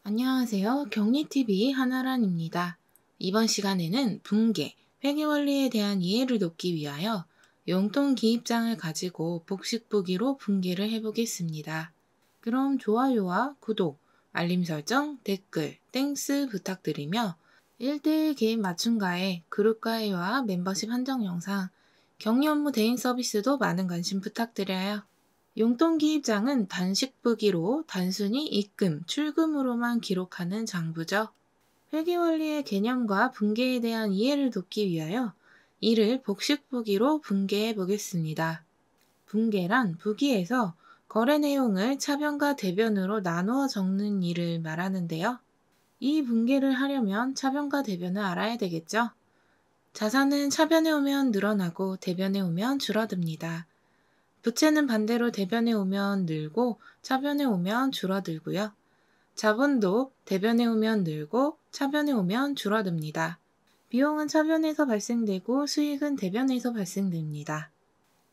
안녕하세요. 격리TV 한아란입니다. 이번 시간에는 분계, 회계원리에 대한 이해를 돕기 위하여 용돈 기입장을 가지고 복식보기로 분계를 해보겠습니다. 그럼 좋아요와 구독, 알림 설정, 댓글, 땡스 부탁드리며 1대1 개인 맞춤가에 그룹가해와 멤버십 한정 영상, 격리 업무 대행 서비스도 많은 관심 부탁드려요. 용돈 기입장은 단식부기로 단순히 입금, 출금으로만 기록하는 장부죠. 회계원리의 개념과 분계에 대한 이해를 돕기 위하여 이를 복식부기로 분계해 보겠습니다. 분계란 부기에서 거래 내용을 차변과 대변으로 나누어 적는 일을 말하는데요. 이 분계를 하려면 차변과 대변을 알아야 되겠죠. 자산은 차변에 오면 늘어나고 대변에 오면 줄어듭니다. 부채는 반대로 대변에 오면 늘고 차변에 오면 줄어들고요. 자본도 대변에 오면 늘고 차변에 오면 줄어듭니다. 비용은 차변에서 발생되고 수익은 대변에서 발생됩니다.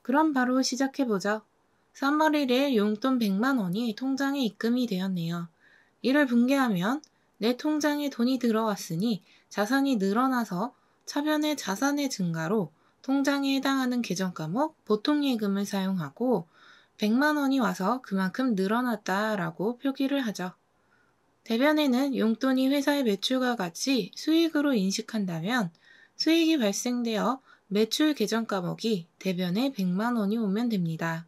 그럼 바로 시작해보죠. 3월 1일 용돈 100만 원이 통장에 입금이 되었네요. 이를 분계하면 내 통장에 돈이 들어왔으니 자산이 늘어나서 차변의 자산의 증가로 통장에 해당하는 계정 과목 보통예금을 사용하고 100만 원이 와서 그만큼 늘어났다라고 표기를 하죠. 대변에는 용돈이 회사의 매출과 같이 수익으로 인식한다면 수익이 발생되어 매출 계정 과목이 대변에 100만 원이 오면 됩니다.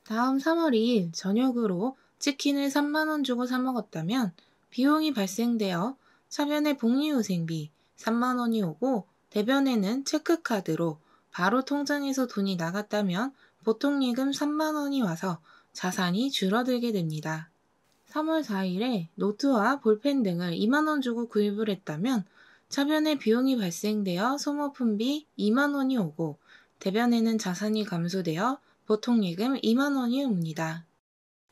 다음 3월 2일 저녁으로 치킨을 3만 원 주고 사 먹었다면 비용이 발생되어 차변에 복리후생비 3만 원이 오고 대변에는 체크카드로 바로 통장에서 돈이 나갔다면 보통예금 3만 원이 와서 자산이 줄어들게 됩니다. 3월 4일에 노트와 볼펜 등을 2만 원 주고 구입을 했다면 차변에 비용이 발생되어 소모품비 2만 원이 오고 대변에는 자산이 감소되어 보통예금 2만 원이 옵니다.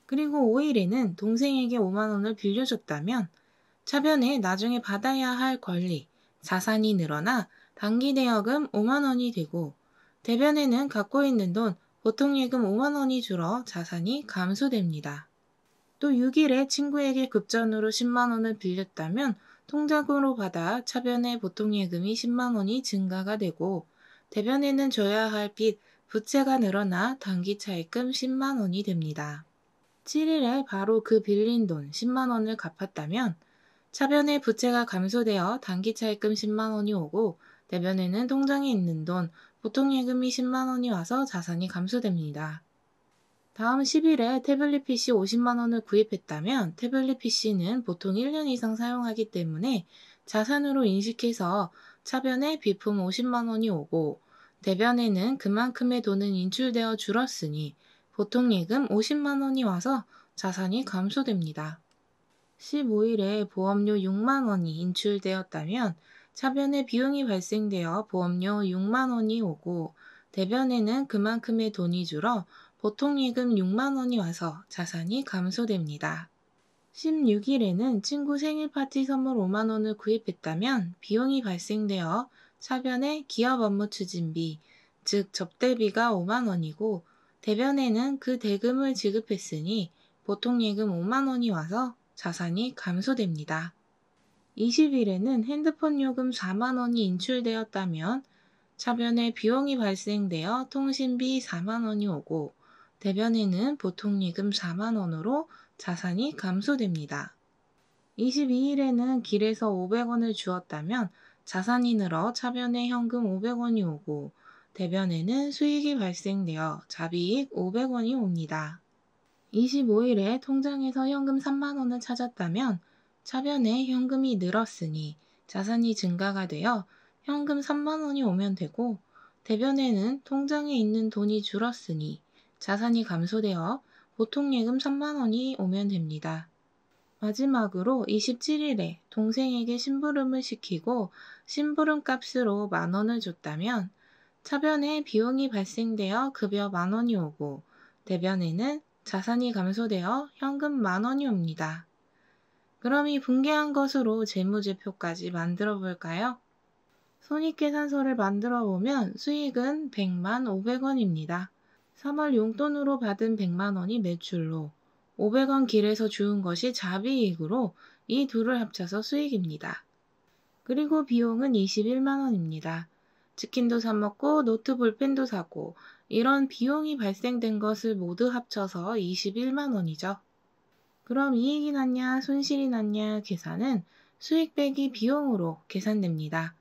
그리고 5일에는 동생에게 5만 원을 빌려줬다면 차변에 나중에 받아야 할 권리, 자산이 늘어나 단기대여금 5만 원이 되고 대변에는 갖고 있는 돈, 보통예금 5만 원이 줄어 자산이 감소됩니다. 또 6일에 친구에게 급전으로 10만 원을 빌렸다면 통장으로 받아 차변에 보통예금이 10만 원이 증가가 되고 대변에는 져야 할 빚, 부채가 늘어나 단기차입금 10만 원이 됩니다. 7일에 바로 그 빌린 돈 10만 원을 갚았다면 차변에 부채가 감소되어 단기차입금 10만 원이 오고 대변에는 통장에 있는 돈, 보통예금이 10만 원이 와서 자산이 감소됩니다. 다음 10일에 태블릿 PC 50만 원을 구입했다면 태블릿 PC는 보통 1년 이상 사용하기 때문에 자산으로 인식해서 차변에 비품 50만 원이 오고 대변에는 그만큼의 돈은 인출되어 줄었으니 보통예금 50만 원이 와서 자산이 감소됩니다. 15일에 보험료 6만 원이 인출되었다면 차변에 비용이 발생되어 보험료 6만 원이 오고 대변에는 그만큼의 돈이 줄어 보통예금 6만 원이 와서 자산이 감소됩니다. 16일에는 친구 생일 파티 선물 5만 원을 구입했다면 비용이 발생되어 차변에 기업 업무 추진비, 즉 접대비가 5만 원이고 대변에는 그 대금을 지급했으니 보통예금 5만 원이 와서 자산이 감소됩니다. 20일에는 핸드폰 요금 4만 원이 인출되었다면 차변에 비용이 발생되어 통신비 4만 원이 오고 대변에는 보통예금 4만 원으로 자산이 감소됩니다. 22일에는 길에서 500원을 주었다면 자산이 늘어 차변에 현금 500원이 오고 대변에는 수익이 발생되어 자비익 500원이 옵니다. 25일에 통장에서 현금 3만 원을 찾았다면 차변에 현금이 늘었으니 자산이 증가가 되어 현금 3만 원이 오면 되고 대변에는 통장에 있는 돈이 줄었으니 자산이 감소되어 보통예금 3만 원이 오면 됩니다. 마지막으로 27일에 동생에게 심부름을 시키고 심부름 값으로 만 원을 줬다면 차변에 비용이 발생되어 급여 만 원이 오고 대변에는 자산이 감소되어 현금 만 원이 옵니다. 그럼 이 분계한 것으로 재무제표까지 만들어 볼까요? 손익계산서를 만들어 보면 수익은 100만 500원입니다. 3월 용돈으로 받은 100만 원이 매출로 500원 길에서 주운 것이 자비이익으로 이 둘을 합쳐서 수익입니다. 그리고 비용은 21만 원입니다. 치킨도 사 먹고 노트 볼펜도 사고 이런 비용이 발생된 것을 모두 합쳐서 21만 원이죠. 그럼 이익이 났냐 손실이 났냐 계산은 수익 빼기 비용으로 계산됩니다.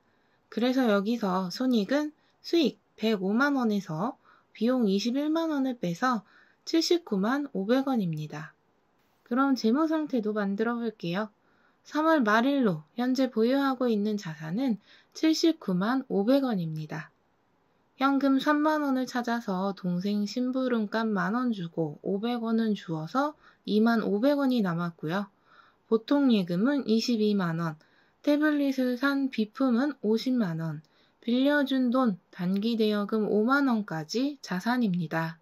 그래서 여기서 손익은 수익 105만 원에서 비용 21만 원을 빼서 79만 500원입니다. 그럼 재무 상태도 만들어 볼게요. 3월 말일로 현재 보유하고 있는 자산은 79만 500원입니다. 현금 3만 원을 찾아서 동생 심부름값 만원 주고 500원은 주어서 2만 500원이 남았고요. 보통 예금은 22만 원, 태블릿을 산 비품은 50만 원, 빌려준 돈, 단기 대여금 5만 원까지 자산입니다.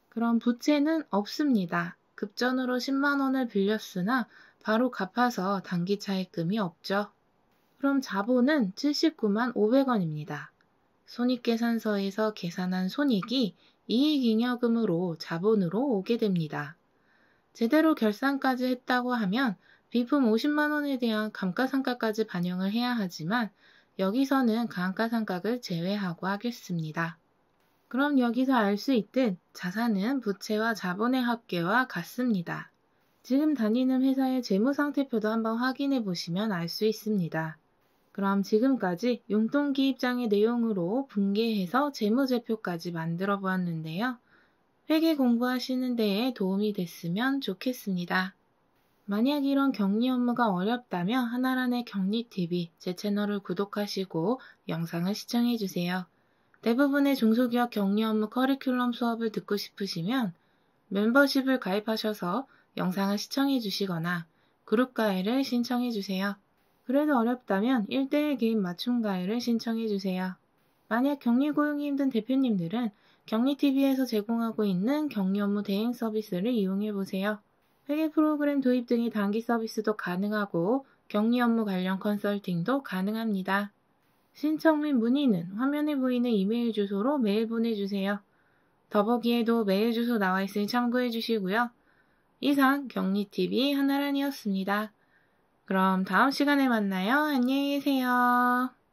그럼 부채는 없습니다. 급전으로 10만 원을 빌렸으나 바로 갚아서 단기 차입금이 없죠. 그럼 자본은 79만 500원입니다. 손익계산서에서 계산한 손익이 이익잉여금으로 자본으로 오게 됩니다. 제대로 결산까지 했다고 하면 비품 50만 원에 대한 감가상각까지 반영을 해야 하지만 여기서는 감가상각을 제외하고 하겠습니다. 그럼 여기서 알 수 있듯 자산은 부채와 자본의 합계와 같습니다. 지금 다니는 회사의 재무상태표도 한번 확인해 보시면 알 수 있습니다. 그럼 지금까지 용돈기입장의 내용으로 분개해서 재무제표까지 만들어 보았는데요. 회계 공부하시는 데에 도움이 됐으면 좋겠습니다. 만약 이런 격리 업무가 어렵다면 하나란의 격리TV 제 채널을 구독하시고 영상을 시청해주세요. 대부분의 중소기업 격리 업무 커리큘럼 수업을 듣고 싶으시면 멤버십을 가입하셔서 영상을 시청해주시거나 그룹 가입을 신청해주세요. 그래도 어렵다면 1:1 개인 맞춤 가입을 신청해주세요. 만약 격리 고용이 힘든 대표님들은 격리TV에서 제공하고 있는 격리 업무 대행 서비스를 이용해보세요. 회계 프로그램 도입 등의 단기 서비스도 가능하고 격리 업무 관련 컨설팅도 가능합니다. 신청 및 문의는 화면에 보이는 이메일 주소로 메일 보내주세요. 더보기에도 메일 주소 나와 있으니 참고해주시고요. 이상 격리TV 한나란이었습니다. 그럼 다음 시간에 만나요. 안녕히 계세요.